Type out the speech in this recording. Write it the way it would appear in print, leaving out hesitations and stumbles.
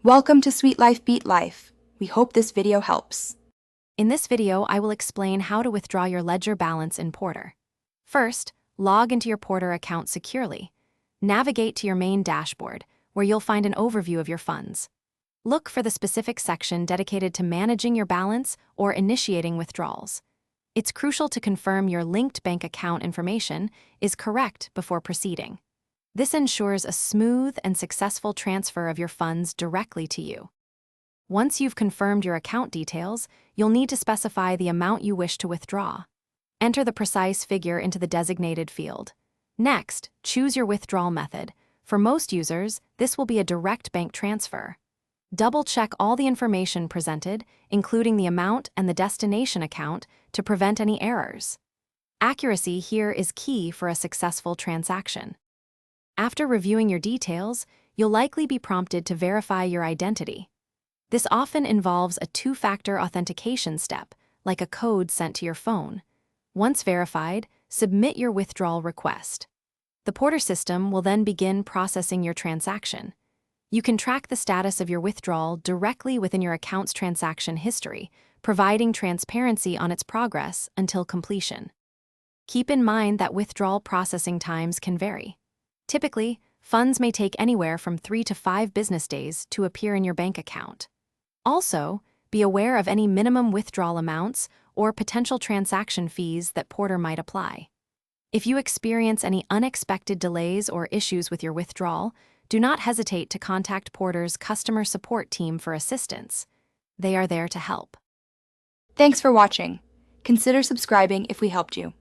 Welcome to Sweet Life Beat Life. We hope this video helps. In this video, I will explain how to withdraw your ledger balance in Porter. First, log into your Porter account securely. Navigate to your main dashboard, where you'll find an overview of your funds. Look for the specific section dedicated to managing your balance or initiating withdrawals. It's crucial to confirm your linked bank account information is correct before proceeding. This ensures a smooth and successful transfer of your funds directly to you. Once you've confirmed your account details, you'll need to specify the amount you wish to withdraw. Enter the precise figure into the designated field. Next, choose your withdrawal method. For most users, this will be a direct bank transfer. Double-check all the information presented, including the amount and the destination account, to prevent any errors. Accuracy here is key for a successful transaction. After reviewing your details, you'll likely be prompted to verify your identity. This often involves a two-factor authentication step, like a code sent to your phone. Once verified, submit your withdrawal request. The Porter system will then begin processing your transaction. You can track the status of your withdrawal directly within your account's transaction history, providing transparency on its progress until completion. Keep in mind that withdrawal processing times can vary. Typically, funds may take anywhere from 3 to 5 business days to appear in your bank account. Also, be aware of any minimum withdrawal amounts or potential transaction fees that Porter might apply. If you experience any unexpected delays or issues with your withdrawal, do not hesitate to contact Porter's customer support team for assistance. They are there to help. Thanks for watching. Consider subscribing if we helped you.